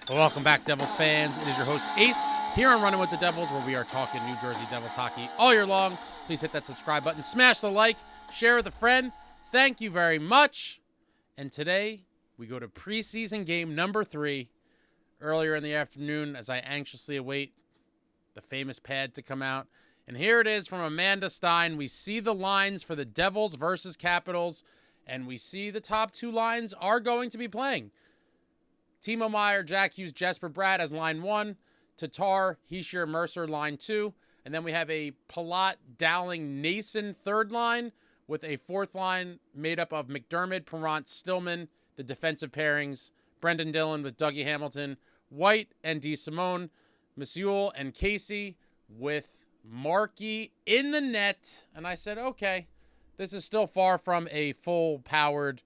Well, welcome back, Devils fans. It is your host, Ace, here on Running with the Devils, where we are talking New Jersey Devils hockey all year long. Please hit that subscribe button, smash the like, share with a friend. Thank you very much. And today, we go to preseason game number 3 earlier in the afternoon as I anxiously await the famous pad to come out. And here it is from Amanda Stein. We see the lines for the Devils versus Capitals, and we see the top 2 lines are going to be playing. Timo Meier, Jack Hughes, Jesper Bratt as line 1. Tatar, Hischier, Mercer, line 2. And then we have a Palat, Dowling, Nason third line with a fourth line made up of McDermott, Perrant, Stillman, the defensive pairings, Brenden Dillon with Dougie Hamilton, White and DeSimone, Musial and Casey with Markey in the net. And I said, okay, this is still far from a full-powered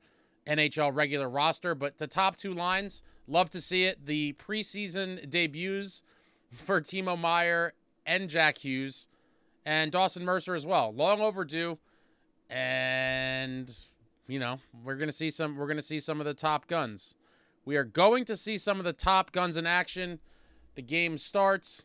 NHL regular roster, but the top 2 lines, love to see it. The preseason debuts for Timo Meier and Jack Hughes and Dawson Mercer as well. Long overdue. And, you know, we're going to see some of the top guns. We are going to see some of the top guns in action. The game starts.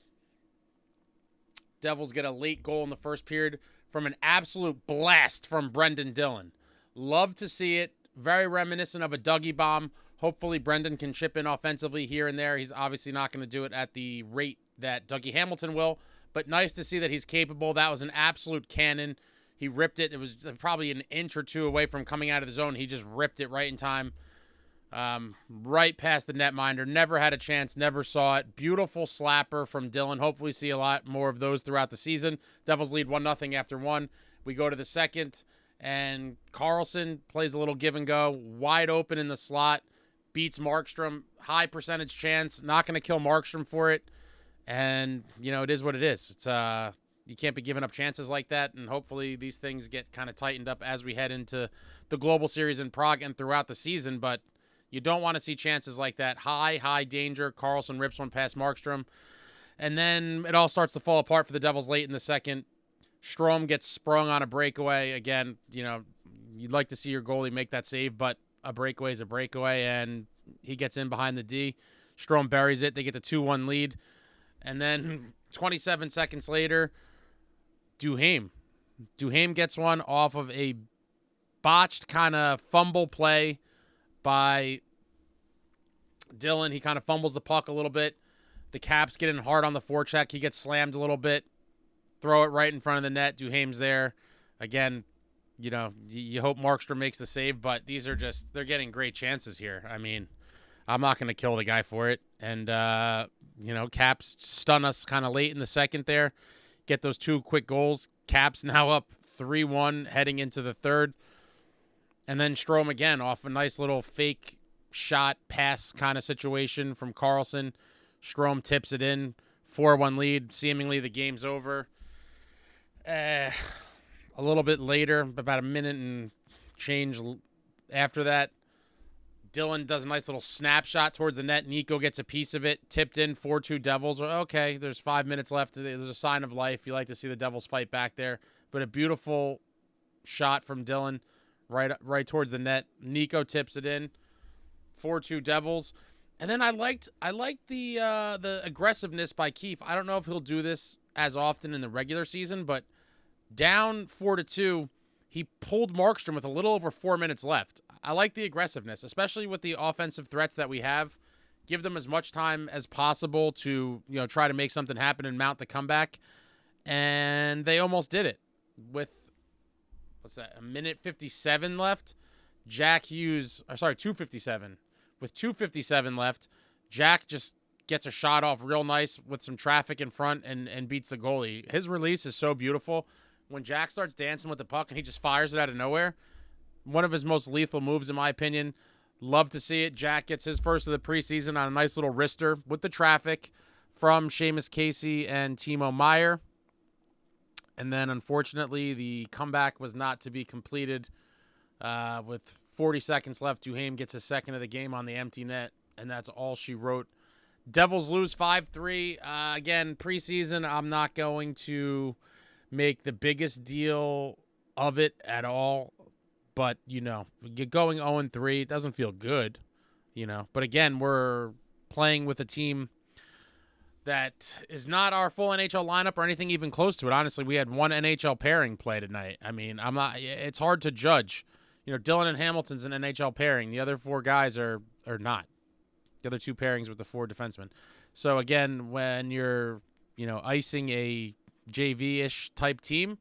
Devils get a late goal in the first period from an absolute blast from Brenden Dillon. Love to see it. Very reminiscent of a Dougie bomb. Hopefully, Brenden can chip in offensively here and there. He's obviously not going to do it at the rate that Dougie Hamilton will, but nice to see that he's capable. That was an absolute cannon. He ripped it. It was probably an inch or two away from coming out of the zone. He just ripped it right in time, right past the netminder. Never had a chance, never saw it. Beautiful slapper from Dillon. Hopefully, see a lot more of those throughout the season. Devils lead 1-0 after 1. We go to the second, and Carlson plays a little give and go, wide open in the slot. Beats Markstrom, high percentage chance, not going to kill Markstrom for it. And, you know, it is what it is. It's you can't be giving up chances like that, and hopefully these things get kind of tightened up as we head into the Global Series in Prague and throughout the season, but you don't want to see chances like that. High danger. Carlson rips one past Markstrom, and then it all starts to fall apart for the Devils late in the second. Strome gets sprung on a breakaway. Again, you know, you'd like to see your goalie make that save, but a breakaway is a breakaway, and he gets in behind the D. Strome buries it. They get the 2-1 lead. And then 27 seconds later, Duhaime gets one off of a botched kind of fumble play by Dillon. He kind of fumbles the puck a little bit. The Caps get in hard on the forecheck. He gets slammed a little bit. Throw it right in front of the net. Duhaime's there. Again, you know, you hope Markstrom makes the save, but these are just, they're getting great chances here. I mean, I'm not going to kill the guy for it. And, you know, Caps stun us kind of late in the second there. Get those 2 quick goals. Caps now up 3-1 heading into the third. And then Strome again off a nice little fake shot pass kind of situation from Carlson. Strome tips it in. 4-1 lead. Seemingly the game's over. A little bit later, about a minute and change after that, Dillon does a nice little snapshot towards the net. Nico gets a piece of it, tipped in, 4-2 Devils. Okay, there's 5 minutes left. There's a sign of life. You like to see the Devils fight back there. But a beautiful shot from Dillon right towards the net. Nico tips it in, 4-2 Devils. And then I liked the aggressiveness by Keefe. I don't know if he'll do this as often in the regular season, but down 4-2, he pulled Markstrom with a little over 4 minutes left. I like the aggressiveness, especially with the offensive threats that we have. Give them as much time as possible to, you know, try to make something happen and mount the comeback. And they almost did it with, what's that, a minute 57 left. Jack Hughes, 2:57. With 2:57 left, Jack just gets a shot off real nice with some traffic in front and beats the goalie. His release is so beautiful. When Jack starts dancing with the puck and he just fires it out of nowhere, one of his most lethal moves, in my opinion. Love to see it. Jack gets his first of the preseason on a nice little wrister with the traffic from Seamus Casey and Timo Meier. And then, unfortunately, the comeback was not to be completed. With 40 seconds left, Duhaime gets his second of the game on the empty net, and that's all she wrote. Devils lose 5-3. Again, preseason, I'm not going to make the biggest deal of it at all. But, you know, you're going 0-3. It doesn't feel good, you know. But, again, we're playing with a team that is not our full NHL lineup or anything even close to it. Honestly, we had one NHL pairing play tonight. I mean, it's hard to judge. Dillon and Hamilton's an NHL pairing. The other 4 guys are not. The other 2 pairings with the 4 defensemen. So again, when you're, icing a JV-ish type team,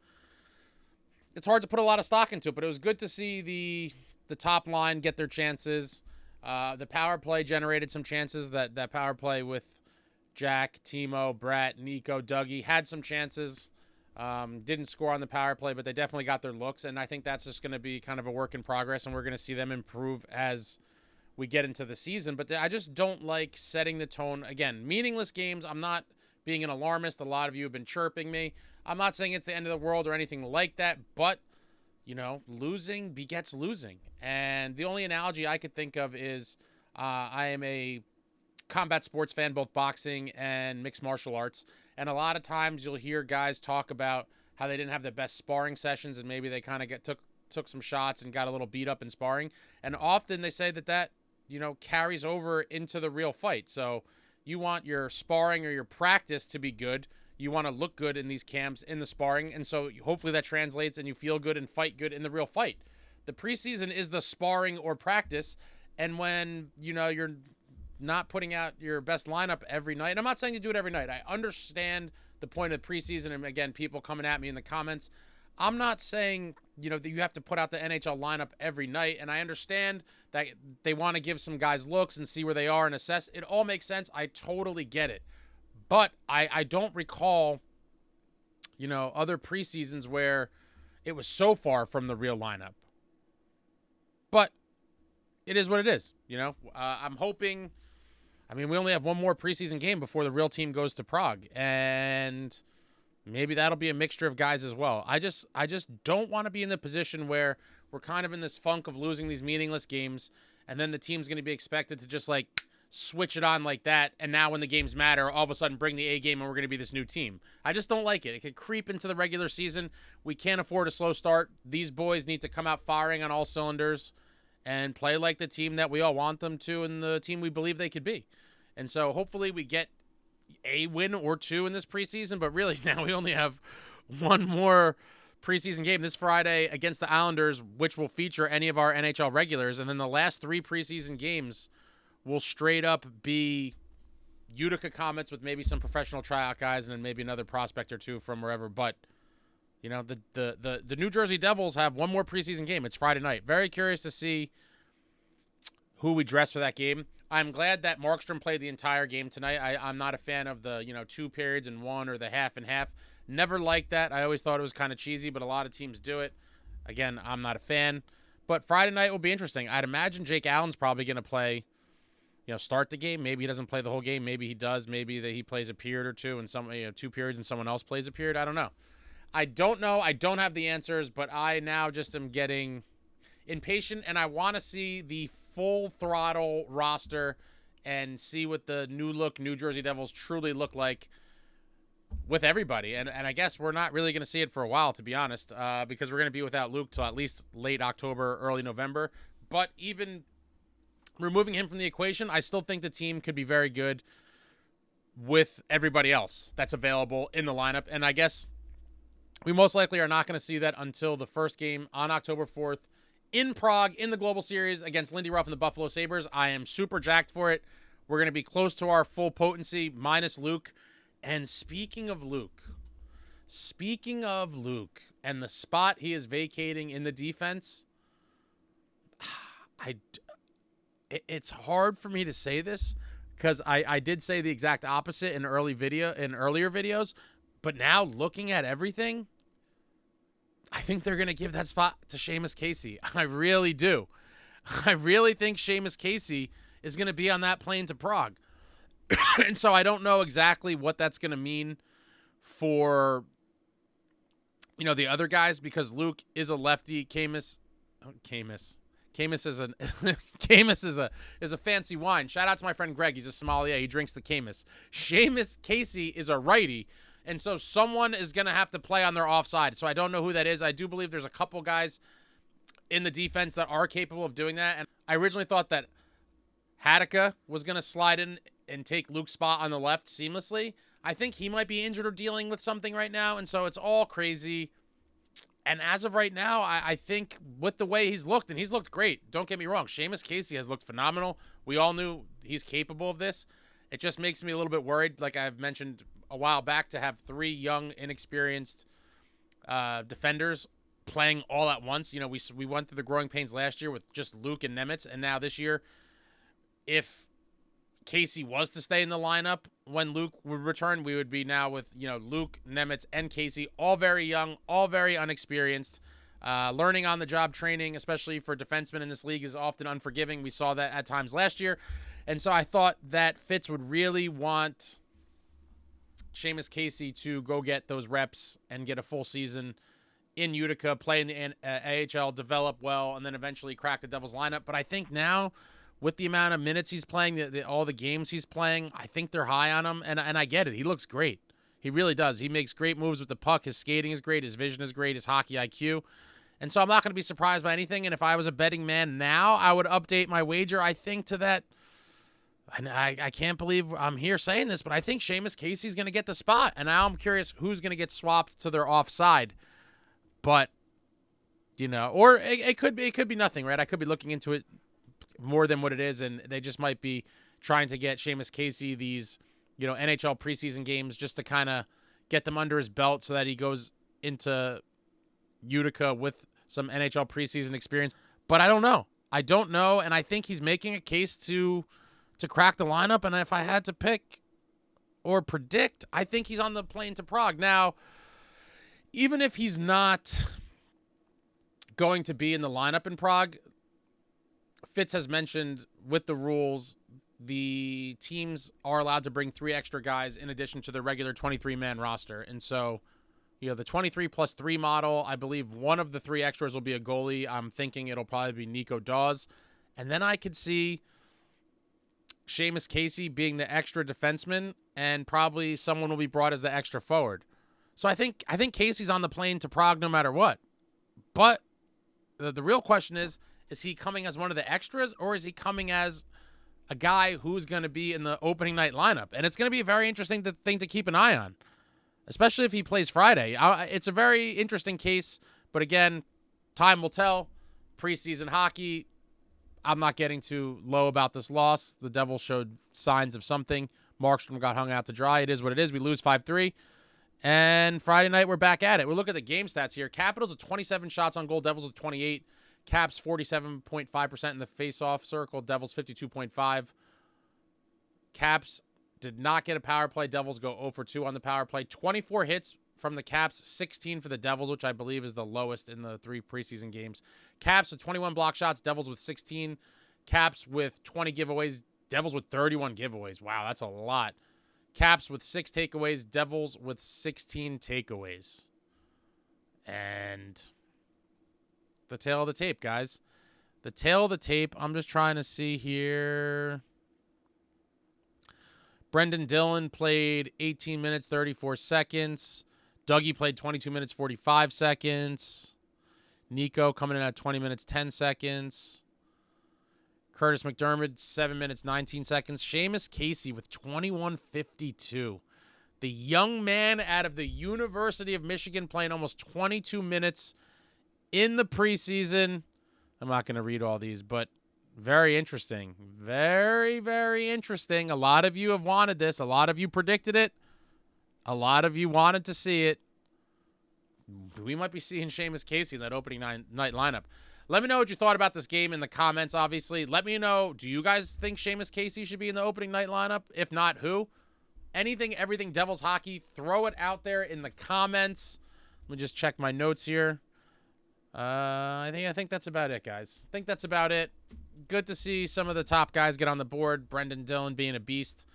it's hard to put a lot of stock into it, but it was good to see the top line get their chances. The power play generated some chances. That power play with Jack, Timo, Brat, Nico, Dougie had some chances. Didn't score on the power play, but they definitely got their looks, and I think that's just going to be kind of a work in progress, and we're going to see them improve as we get into the season. But I just don't like setting the tone. Again, meaningless games. I'm not being an alarmist. A lot of you have been chirping me. I'm not saying it's the end of the world or anything like that, but, losing begets losing. And the only analogy I could think of is I am a combat sports fan, both boxing and mixed martial arts. And a lot of times you'll hear guys talk about how they didn't have the best sparring sessions and maybe they kind of took some shots and got a little beat up in sparring. And often they say that carries over into the real fight. So you want your sparring or your practice to be good. You want to look good in these camps in the sparring. And so hopefully that translates and you feel good and fight good in the real fight. The preseason is the sparring or practice. And when, you're not putting out your best lineup every night, and I'm not saying to do it every night. I understand the point of preseason. And again, people coming at me in the comments, I'm not saying, that you have to put out the NHL lineup every night. And I understand that they want to give some guys looks and see where they are and assess. It all makes sense. I totally get it. But I don't recall, other preseasons where it was so far from the real lineup. But it is what it is. I'm hoping. I mean, we only have one more preseason game before the real team goes to Prague, and maybe that'll be a mixture of guys as well. I just don't want to be in the position where we're kind of in this funk of losing these meaningless games, and then the team's going to be expected to just switch it on like that, and now when the games matter, all of a sudden bring the A game and we're going to be this new team. I just don't like it. It could creep into the regular season. We can't afford a slow start. These boys need to come out firing on all cylinders and play like the team that we all want them to and the team we believe they could be. And so hopefully we get a win or 2 in this preseason, but really now we only have one more preseason game this Friday against the Islanders, which will feature any of our NHL regulars, and then the last 3 preseason games will straight up be Utica Comets with maybe some professional tryout guys and then maybe another prospect or 2 from wherever. But the New Jersey Devils have one more preseason game. It's Friday night. Very curious to see who we dress for that game. I'm glad that Markstrom played the entire game tonight. I'm not a fan of the 2 periods in 1 or the half and half. Never liked that. I always thought it was kind of cheesy, but a lot of teams do it. Again, I'm not a fan. But Friday night will be interesting. I'd imagine Jake Allen's probably going to play, start the game. Maybe he doesn't play the whole game. Maybe he does. Maybe that he plays a period or 2 and 2 periods and someone else plays a period. I don't know. I don't know. I don't have the answers, but I now just am getting impatient, and I want to see the full throttle roster and see what the new look New Jersey Devils truly look like with everybody. And I guess we're not really going to see it for a while, to be honest, because we're going to be without Luke till at least late October, early November. But even removing him from the equation, I still think the team could be very good with everybody else that's available in the lineup. And I guess we most likely are not going to see that until the first game on October 4th in Prague in the Global Series against Lindy Ruff and the Buffalo Sabres. I am super jacked for it. We're going to be close to our full potency minus Luke. And speaking of Luke and the spot he is vacating in the defense, it's hard for me to say this because I did say the exact opposite in earlier videos, but now looking at everything, I think they're going to give that spot to Seamus Casey. I really do. I really think Seamus Casey is going to be on that plane to Prague. And so I don't know exactly what that's going to mean for, the other guys, because Luke is a lefty. Camus is a fancy wine. Shout out to my friend Greg. He's a sommelier. He drinks the Camus. Seamus Casey is a righty. And so someone is going to have to play on their offside. So I don't know who that is. I do believe there's a couple guys in the defense that are capable of doing that. And I originally thought that Hadika was going to slide in and take Luke's spot on the left seamlessly. I think he might be injured or dealing with something right now, and so it's all crazy. And as of right now, I think with the way he's looked, and he's looked great. Don't get me wrong. Seamus Casey has looked phenomenal. We all knew he's capable of this. It just makes me a little bit worried, like I've mentioned a while back, to have 3 young, inexperienced defenders playing all at once. You know, we went through the growing pains last year with just Luke and Nemitz, and now this year, if Casey was to stay in the lineup when Luke would return, we would be now with, you know, Luke, Nemitz, and Casey, all very young, all very unexperienced. Learning on the job training, especially for defensemen in this league, is often unforgiving. We saw that at times last year. And so I thought that Fitz would really want Seamus Casey to go get those reps and get a full season in Utica, play in the AHL, develop well, and then eventually crack the Devils lineup. But I think now, with the amount of minutes he's playing, all the games he's playing, I think they're high on him, and I get it. He looks great. He really does. He makes great moves with the puck. His skating is great. His vision is great. His hockey IQ. And so I'm not going to be surprised by anything, and if I was a betting man now, I would update my wager, I think, to that. And I can't believe I'm here saying this, but I think Seamus Casey's going to get the spot, and now I'm curious who's going to get swapped to their offside. But, you know, or it could be nothing, right? I could be looking into it more than what it is, and they just might be trying to get Seamus Casey these, you know, NHL preseason games just to kind of get them under his belt so that he goes into Utica with some NHL preseason experience. But I don't know. And I think he's making a case to crack the lineup, and if I had to pick or predict, I think he's on the plane to Prague. Now, even if he's not going to be in the lineup in Prague, Fitz has mentioned with the rules, the teams are allowed to bring 3 extra guys in addition to the regular 23-man roster. And so, you know, the 23 plus 3 model, I believe one of the 3 extras will be a goalie. I'm thinking it'll probably be Nico Dawes. And then I could see Seamus Casey being the extra defenseman, and probably someone will be brought as the extra forward. So I think Casey's on the plane to Prague no matter what. But the real question is he coming as one of the extras, or is he coming as a guy who's going to be in the opening night lineup? And it's going to be a very interesting thing to keep an eye on, especially if he plays Friday. It's a very interesting case, but again, time will tell. Preseason hockey, I'm not getting too low about this loss. The Devils showed signs of something. Markstrom got hung out to dry. It is what it is. We lose 5-3. And Friday night, we're back at it. We'll look at the game stats here. Capitals with 27 shots on goal. Devils with 28. Caps 47.5% in the face-off circle. Devils 52.5. Caps did not get a power play. Devils go 0 for 2 on the power play. 24 hits from the Caps, 16 for the Devils, which I believe is the lowest in the 3 preseason games. Caps with 21 block shots. Devils with 16. Caps with 20 giveaways. Devils with 31 giveaways. Wow, that's a lot. Caps with 6 takeaways. Devils with 16 takeaways. And the tail of the tape, guys. The tail of the tape. I'm just trying to see here. Brenden Dillon played 18 minutes, 34 seconds. Dougie played 22 minutes, 45 seconds. Nico coming in at 20 minutes, 10 seconds. Curtis McDermott, 7 minutes, 19 seconds. Seamus Casey with 21:52. The young man out of the University of Michigan playing almost 22 minutes in the preseason. I'm not going to read all these, but very interesting. Very, very interesting. A lot of you have wanted this. A lot of you predicted it. A lot of you wanted to see it. We might be seeing Seamus Casey in that opening night lineup. Let me know what you thought about this game in the comments, obviously. Let me know, do you guys think Seamus Casey should be in the opening night lineup? If not, who? Anything, everything Devils hockey, throw it out there in the comments. Let me just check my notes here. I think that's about it, guys. I think that's about it. Good to see some of the top guys get on the board. Brenden Dillon being a beast.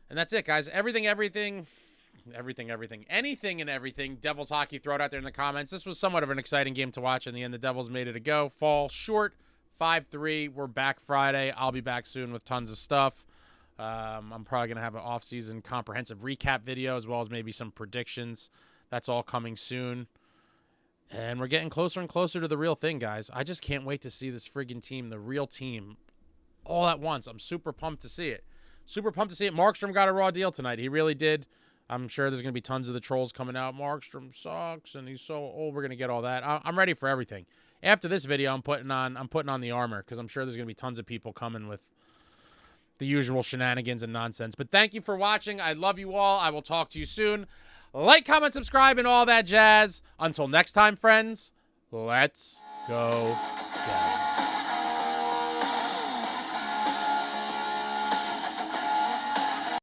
And that's it, guys. Anything and everything. Devils hockey, throw it out there in the comments. This was somewhat of an exciting game to watch. In the end, the Devils made it a go. Fall short, 5-3. We're back Friday. I'll be back soon with tons of stuff. I'm probably going to have an off-season comprehensive recap video as well as maybe some predictions. That's all coming soon. And we're getting closer and closer to the real thing, guys. I just can't wait to see this friggin' team, the real team, all at once. I'm super pumped to see it. super pumped to see it. Markstrom got a raw deal tonight. He really did. I'm sure there's going to be tons of the trolls coming out. Markstrom sucks, and he's so old. We're going to get all that. I'm ready for everything. After this video, I'm putting on the armor because I'm sure there's going to be tons of people coming with the usual shenanigans and nonsense. But thank you for watching. I love you all. I will talk to you soon. Like, comment, subscribe, and all that jazz. Until next time, friends, let's go. Devils.